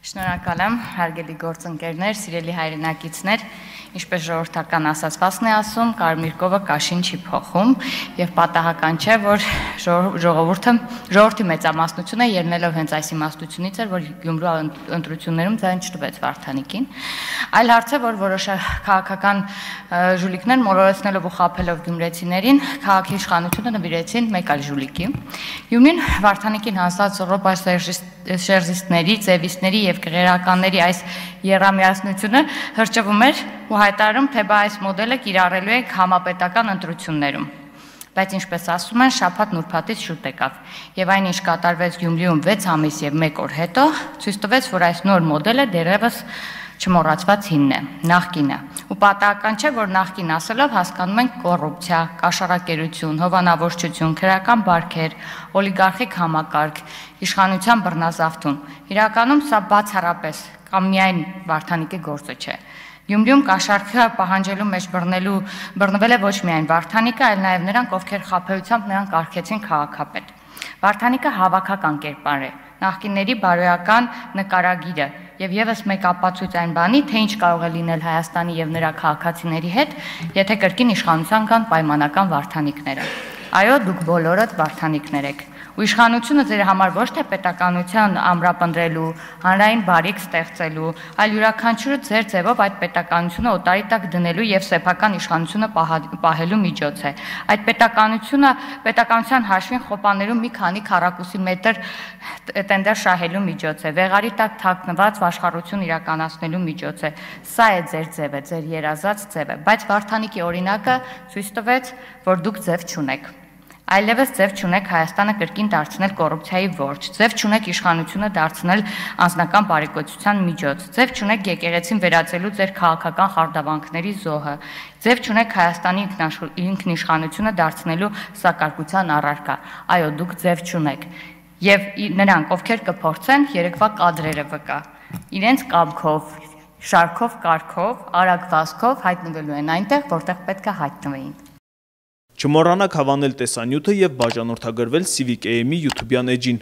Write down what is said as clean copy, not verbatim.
Շնորհակալ եմ, հարգելի գործընկերներ, սիրելի հայրենակիցներ, ինչպես ժողովրդական ասացվածքն է ասում, կարմիր կովը կաշին չի փոխում, եւ պատահական չէ, որ ժողովրդի մեծամասնությունը ելնելով հենց այս իմաստությունից էր, որ Գյումրու ընտրություններում ձայն չտվեց Վարդանիկին, այլ հարց է, որ որոշ քաղաքական ժուլիկներ մոլորեցնելով ու խաբելով գյումրեցիներին, քաղաքի իշխանությունը նվիրեցին մեկ այլ ժուլիկի։ Գյումրին Վարդանիկին հանձնած Ռոբա շերժիստների, ձևիստների եւ գեղերականների այս եռամիասնությունը հրճվում էր ու հայտարարում, թե բա այս մոդելը կիրառելու է համապետական ընտրություններում։ Բայց ինչպես ասում են, շաբաթ նուրբաթից շուտ եկավ, եւ այն ինչ կատարվեց Գյումրիում 6 ամիս եւ 1 օր հետո, ցույց տվեց, որ այս նոր մոդելը դեռևս չմոռացված հինն է, նախկինը։ Ու պատահական չէ, որ նախկին ասելով հասկանում ենք կոռուպցիա, կաշառակերություն, հովանավորչություն, քրեական բարքեր, օլիգարխիկ համակարգ, իշխանության բռնազավթում։ Իրականում սա բացառապես կամ միայն Վարդանիկի գործը չէ։ Գյումրիում կաշառքը պահանջելու մեջ բռնվել է ոչ միայն Վարդանիկը, այլ նաև նրանք, ովքեր խաբեությամբ նրան կարգեցին քաղաքապետ։ Վարդանիկը հավաքական կերպար է, նախկինների բարոյական նկարագիրը եւ եւս մեկ ապացույց այն բանի, թե ինչ կարող է լինել Հայաստանի եւ նրա քաղաքացիների հետ, եթե կրկին իշխանության կան պայմանական Վարդանիկները։ Այո, դուք բոլորդ Վարդանիկներ եք։ Ու իշխանությունը ձեր համար ոչ թե պետականության ամրապնդրելու, հանրային բարիք ստեղծելու, այլ յուրաքանչյուրը ձեր ձևով այդ պետականությունը օտարի տակ դնելու եւ սեփական իշխանությունը պահելու միջոց է։ Այդ պետականության հաշվին խոպաներում մի քանի քառակուսի մետր տենդեր շահելու միջոց է, վեղարի տակ թաքնված աշխարհություն իրականացնելու միջոց է։ Սա է ձեր ձևը, ձեր երազած ձևը, բայց Վարդանիկի օրինակը ցույց տվեց, որ դուք ձև չունեք։ Այլևս ձև չունեք Հայաստանը կրկին դարձնել կոռուպցիայի որջը, ձև չունեք իշխանությունը դարձնել անձնական բարեկեցության միջոց, ձև չունեք եկեղեցին վերածելու ձեր քաղաքական խարդավանքների զոհը, ձև չունեք Հայաստանի ինքնիշխանությունը դարձնելու սակարկության առարկա։ Այո, դուք ձև չունեք։ Եվ նրանք, ովքեր կփորձեն, երեկվա կադրերը վկա, իրենց կամքով, շարքով, կարգով, արագ վազքով հայտնվելու են այնտեղ, որտեղ պետք է հայտնվեին։ Չմոռանաք հավանել տեսանյութը եւ բաժանորդագրվել Civic AM-ի YouTube-յան էջին։